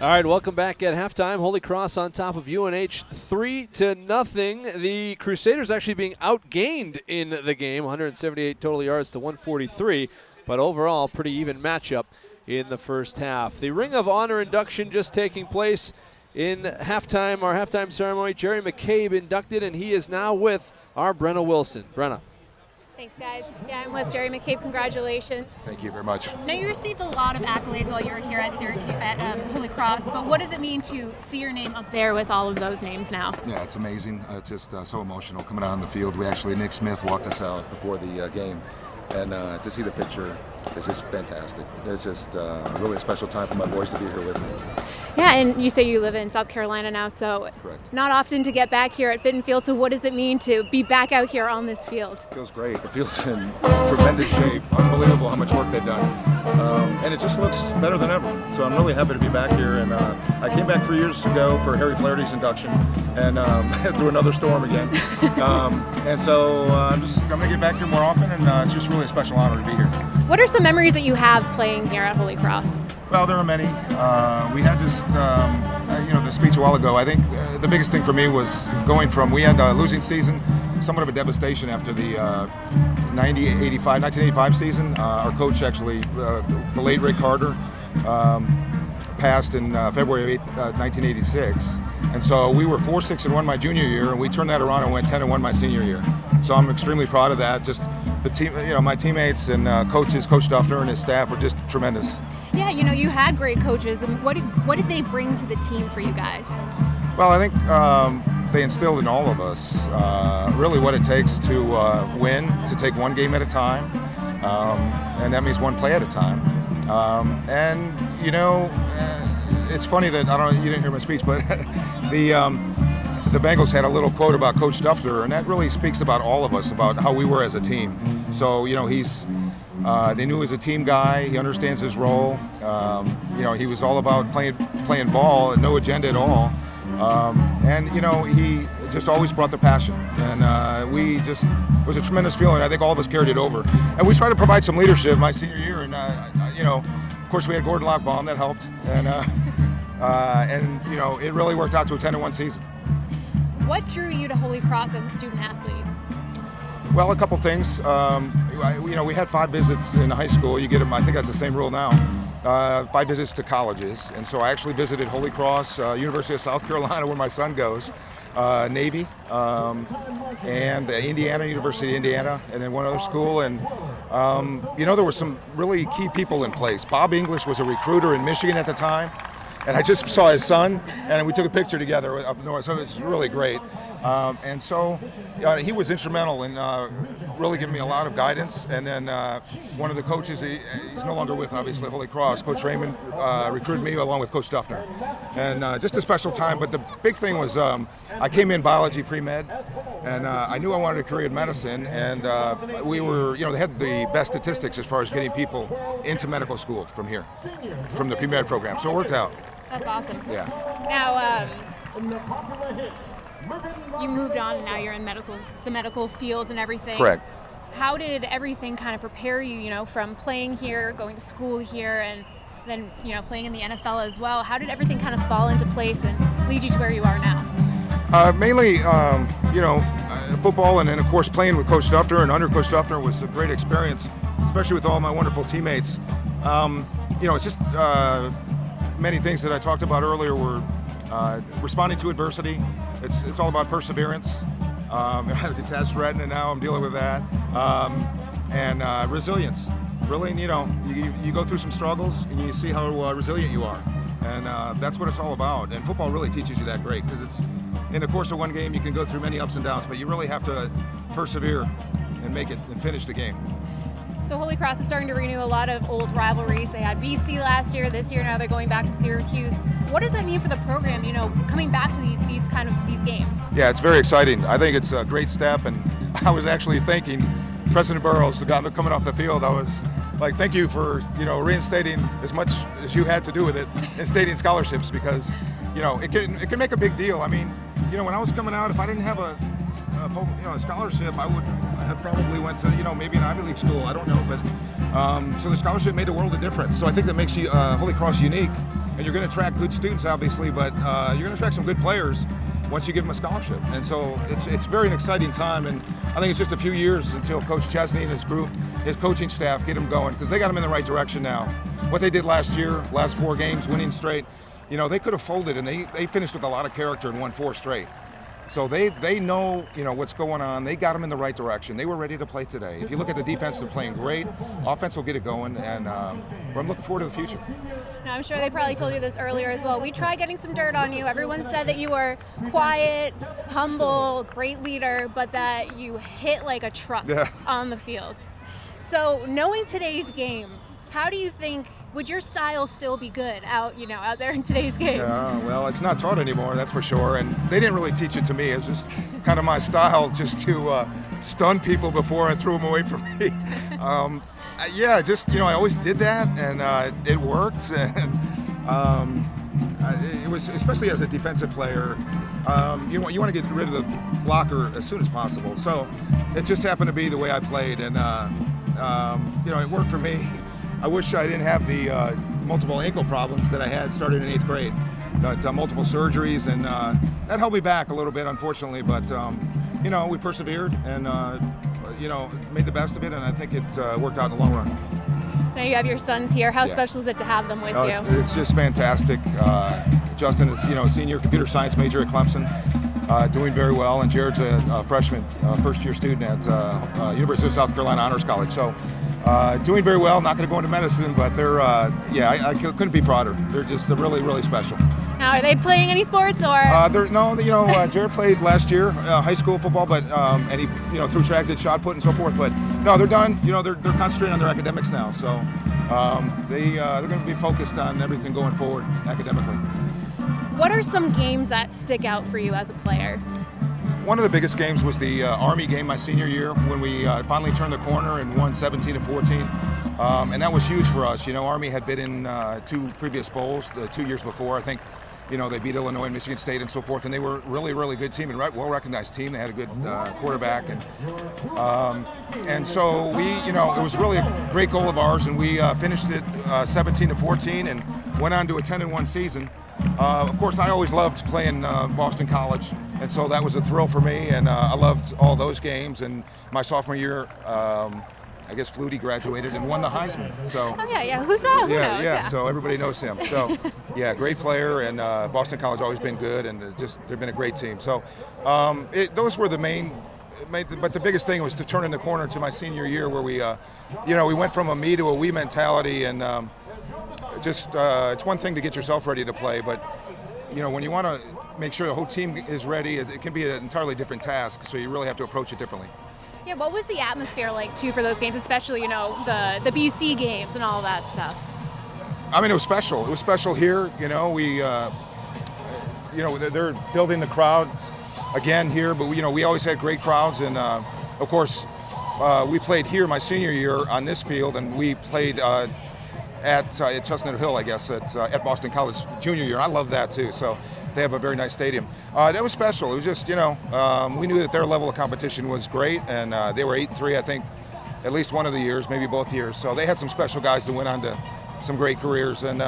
All right, welcome back at halftime. Holy Cross on top of UNH 3-0. The Crusaders actually being outgained in the game, 178 total yards to 143, but overall pretty even matchup in the first half. The Ring of Honor induction just taking place in halftime, our halftime ceremony. Jerry McCabe inducted, and he is now with our Brenna Wilson. Brenna. Thanks, guys. Yeah, I'm with Jerry McCabe. Congratulations. Thank you very much. Now, you received a lot of accolades while you were here at Syracuse, at Holy Cross, but what does it mean to see your name up there with all of those names now? Yeah, it's amazing. It's just so emotional coming out on the field. Nick Smith walked us out before the game, and to see the picture is just fantastic. It's just really a special time for my boys to be here with me. Yeah, and you say you live in South Carolina now, so Correct. Not often to get back here at Fitton Field. So what does it mean to be back out here on this field? It feels great. The field's in tremendous shape. Unbelievable how much work they've done. And it just looks better than ever. So I'm really happy to be back here. And I came back 3 years ago for Harry Flaherty's induction, and through another storm again. And so I'm going to get back here more often, and it's just really a special honor to be here. What are some memories that you have playing here at Holy Cross? Well, there are many. We had just, the speech a while ago. I think the biggest thing for me was going from, we had a losing season, somewhat of a devastation after the 1985 season. Our coach actually, the late Rick Carter, passed in February 8th, 1986. And so we were 4-6-1 my junior year, and we turned that around and went 10-1 my senior year. So I'm extremely proud of that. Just the team, my teammates and coaches, Coach Duffner and his staff were just tremendous. Yeah, you had great coaches. And what did they bring to the team for you guys? Well, I think they instilled in all of us really what it takes to win, to take one game at a time, and that means one play at a time. It's funny that you didn't hear my speech, but the Bengals had a little quote about Coach Duffner, and that really speaks about all of us, about how we were as a team. So they knew he was a team guy. He understands his role. He was all about playing ball and no agenda at all. He just always brought the passion, and it was a tremendous feeling. I think all of us carried it over, and we tried to provide some leadership my senior year, and of course we had Gordon Lockbaum that helped, and it really worked out to a 10-1 season. What drew you to Holy Cross as a student athlete? Well, a couple things. We had 5 visits in high school. You get them. I think that's the same rule now. 5 visits to colleges, and so I actually visited Holy Cross, University of South Carolina, where my son goes, Navy, and Indiana, University of Indiana, and then one other school. And there were some really key people in place. Bob English was a recruiter in Michigan at the time, and I just saw his son, and we took a picture together up north. So it's really great. And so he was instrumental in really giving me a lot of guidance. And then one of the coaches, he's no longer with, obviously, Holy Cross, Coach Raymond, recruited me along with Coach Duffner. And just a special time. But the big thing was I came in biology pre-med, and I knew I wanted a career in medicine. And we were, they had the best statistics as far as getting people into medical school from here, from the pre-med program. So it worked out. That's awesome. Yeah. Now, you moved on, and now you're in the medical fields and everything. Correct. How did everything kind of prepare you, from playing here, going to school here, and then, playing in the NFL as well? How did everything kind of fall into place and lead you to where you are now? Mainly, football, and then, of course, playing with Coach Duffner and under Coach Duffner was a great experience, especially with all my wonderful teammates. It's just many things that I talked about earlier were responding to adversity. It's all about perseverance. I have a detached retina now. I'm dealing with that. And resilience. Really, you go through some struggles and you see how resilient you are. And that's what it's all about. And football really teaches you that great, because it's in the course of one game you can go through many ups and downs, but you really have to persevere and make it and finish the game. So Holy Cross is starting to renew a lot of old rivalries. They had BC last year. This year now they're going back to Syracuse. What does that mean for the program, coming back to these games? Yeah, it's very exciting. I think it's a great step, and I was actually thanking President Burrows, the guy coming off the field. I was like, thank you for, reinstating as much as you had to do with it, instating scholarships, because, it can make a big deal. I mean, when I was coming out, if I didn't have a scholarship, I would have probably went to, maybe an Ivy League school. I don't know, but so the scholarship made a world of difference. So I think that makes you Holy Cross unique. And you're going to attract good students, obviously, but you're going to attract some good players once you give them a scholarship. And so it's very an exciting time. And I think it's just a few years until Coach Chesney and his group, his coaching staff, get them going, because they got them in the right direction now. What they did last year, last 4 games, winning straight, they could have folded, and they finished with a lot of character and won 4 straight. So they know, what's going on. They got them in the right direction. They were ready to play today. If you look at the defense, they're playing great. Offense will get it going, and I'm looking forward to the future. Now, I'm sure they probably told you this earlier as well. We tried getting some dirt on you. Everyone said that you were quiet, humble, great leader, but that you hit like a truck on the field. So knowing today's game, how do you think, would your style still be good out there in today's game? Yeah, well, it's not taught anymore, that's for sure. And they didn't really teach it to me. It's just kind of my style, just to stun people before I threw them away from me. I always did that, and it worked. And it was, especially as a defensive player, you want to get rid of the blocker as soon as possible. So it just happened to be the way I played, and it worked for me. I wish I didn't have the multiple ankle problems that I had started in 8th grade. Got multiple surgeries, and that held me back a little bit, unfortunately. But we persevered and made the best of it, and I think it's worked out in the long run. Now you have your sons here. How special is it to have them with you? It's just fantastic. Justin is a senior computer science major at Clemson, doing very well, and Jared's a freshman, first-year student at University of South Carolina Honors College. So. Doing very well, not going to go into medicine, but they're, I couldn't be prouder. They're really, really special. Now, are they playing any sports or? Jared played last year, high school football, but, and he, threw track, did shot put and so forth, but no, they're done. They're concentrating on their academics now, so they're going to be focused on everything going forward academically. What are some games that stick out for you as a player? One of the biggest games was the Army game my senior year, when we finally turned the corner and won 17-14, and that was huge for us. Army had been in 2 previous bowls, the 2 years before. I think, they beat Illinois and Michigan State and so forth, and they were really, really good team and well-recognized team. They had a good quarterback, and so we, it was really a great goal of ours, and we finished it 17-14 and went on to a 10-1 season. Of course, I always loved playing Boston College, and so that was a thrill for me, and I loved all those games. And my sophomore year, I guess Flutie graduated and won the Heisman. So. Oh yeah. Who's that? Yeah. So everybody knows him. So, great player, and Boston College always been good, and they've been a great team. So, those were the main. But the biggest thing was to turn in the corner to my senior year, where we, we went from a me to a we mentality, and. It's one thing to get yourself ready to play, but when you want to make sure the whole team is ready, it can be an entirely different task, so you really have to approach it differently. Yeah, what was the atmosphere like too for those games, especially the BC games and all that stuff? I mean, it was special. It was special here. We they're building the crowds again here, but we always had great crowds, and of course we played here my senior year on this field, and we played at Chestnut Hill, I guess, at Boston College junior year. I love that too. So they have a very nice stadium. That was special. It was just, we knew that their level of competition was great, and they were 8-3, I think, at least one of the years, maybe both years. So they had some special guys that went on to some great careers, and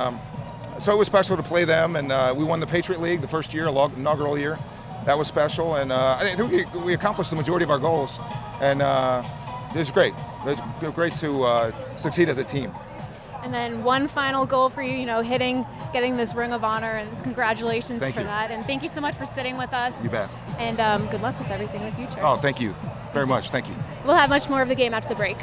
so it was special to play them. And we won the Patriot League the first year, inaugural year. That was special, and I think we accomplished the majority of our goals, and it was great. It was great to succeed as a team. And then one final goal for you, getting this Ring of Honor, and congratulations for that. And thank you so much for sitting with us. You bet. And good luck with everything in the future. Oh, thank you very much. Thank you. We'll have much more of the game after the break.